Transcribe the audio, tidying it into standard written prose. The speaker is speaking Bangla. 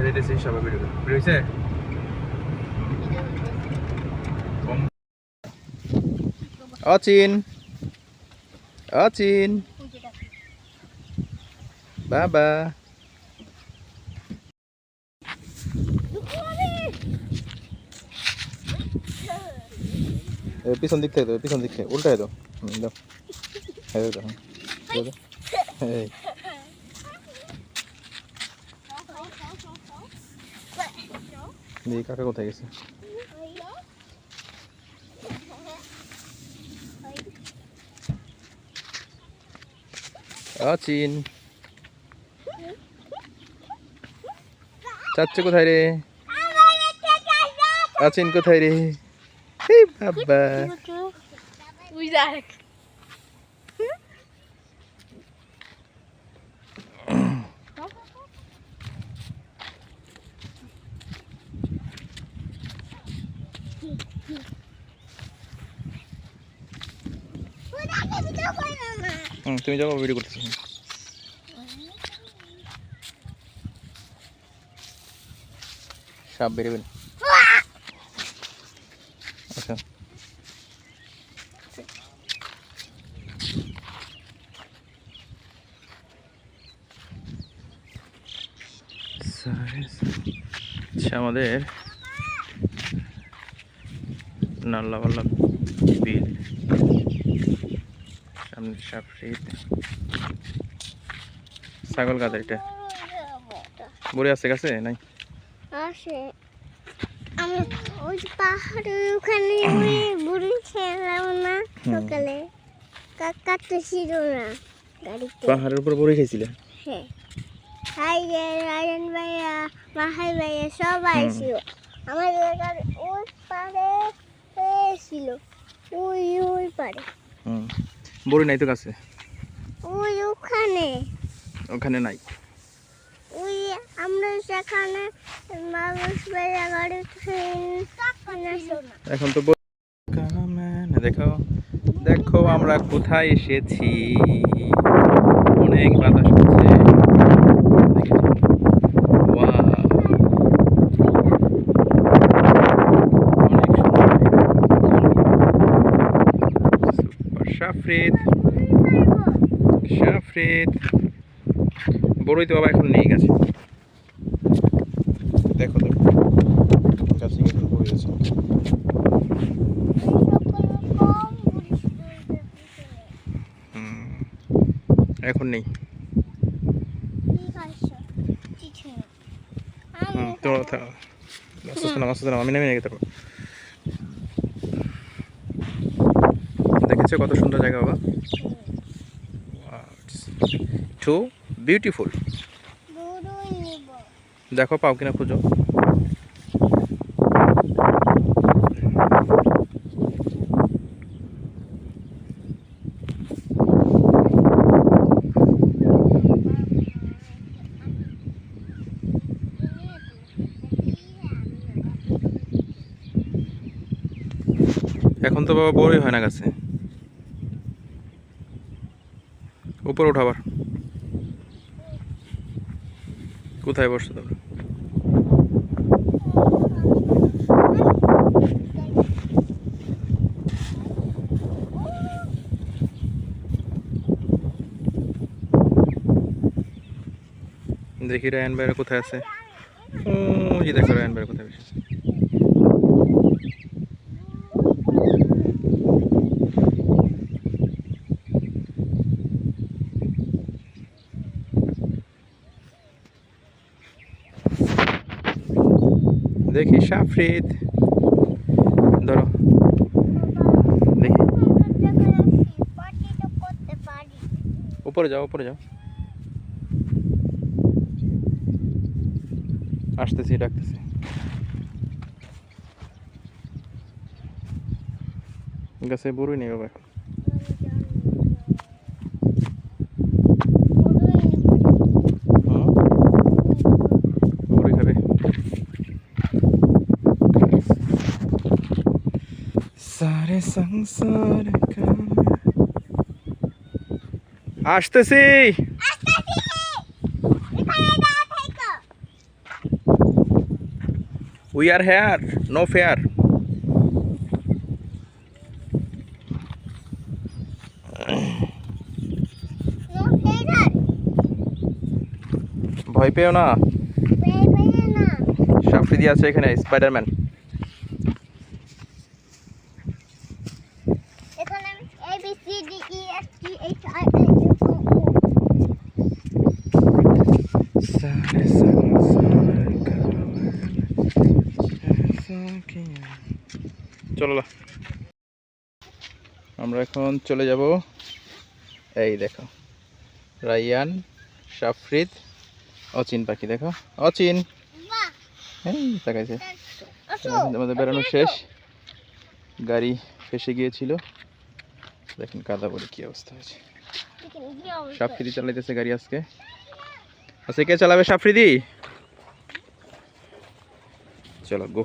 কোথায় যেতেছি সবাই ভিডিও হয়েছে। অচিন অচিন বাবা পিছন দিক থেকে তো, পিছন দিক থেকে উল্টায় তো কাকা কোথায় গেছে? অচিন চাচ্চু কোথায় রে? অচিন কোথায় রে? বাবা তুমি যাবো ভিডিও করতেছি। সাপ বেরোবেন। আচ্ছা আমাদের নাল্লাওয়াল্লা বিল সামনে সাপড়িত ছাগল গাছ। এটা বুড়ি আছে কাছে নাই আসে। আমি ওই পাহাড়ের ওখানে বুড়ি খেলাম না সকালে, কাকাতে ছিল না গাড়িতে। পাহাড়ের উপর বুড়ি খাইছিলে? হ্যাঁ, হাই রে রায়ন ভাইয়া, মাহাই ভাইয়া সবাই ছিল আমাদের গাড়ি। ওই পারে ছিল, ওই পারে। বুড়ি নাই তো কাছে? ওই ওখানে, ওখানে নাই। ওই আমরা সেখানে মানুষ ভাইয়া গাড়ি এখন তো দেখো দেখো আমরা কোথায় এসেছি। অনেক বাতাস হচ্ছে। শাফরিদ শাফরিদ বড়ই তো বাবা এখন নেই গেছে। দেখো তো গাছে এখন পড়ে গেছে। এখন নেই। আমি নামে নিয়ে থাকো। দেখেছো কত সুন্দর জায়গা বাবা। Too beautiful. দেখো পাও কিনা খুঁজো। এখন তো বাবা বড়ই হয় না গাছে। উপরে উঠাবার কোথায় বসছো তোমরা? দেখি রায়ন ভাইরা কোথায় আছে। ওই দেখো রায়ন ভাইরা কোথায় বসেছে। দেখি শাফরিদ ধরো দেখি। উপরে যাও উপরে যাও। আসতেছি ডাকতেছি। গাছে বড়ই নেই বাবা। বড়ই খাবে। সারে সংসার আসতেছি। We are here, no fear. নো ফেরার ভয় পেও না, বের না সাফরিদি আছে এখানে, স্পাইডারম্যান। এখানে আমি A B C D E F G H I J K L M চলো লা। আমরা এখন চলে যাব, এই দেখো রায়ান, সাফরিদ, অচিন পাখি। দেখো অচিন, বাহ এই তাকাইছে। আসো আমাদের বেড়ানো শেষ, গাড়ি ফেসে গিয়েছিল, দেখেন কাদা পড়ে কি অবস্থা হয়েছে। সাফরিদি চালাইতেছে গাড়ি আজকে। আজকে কে চালাবে? সাফরিদি। চলো গো।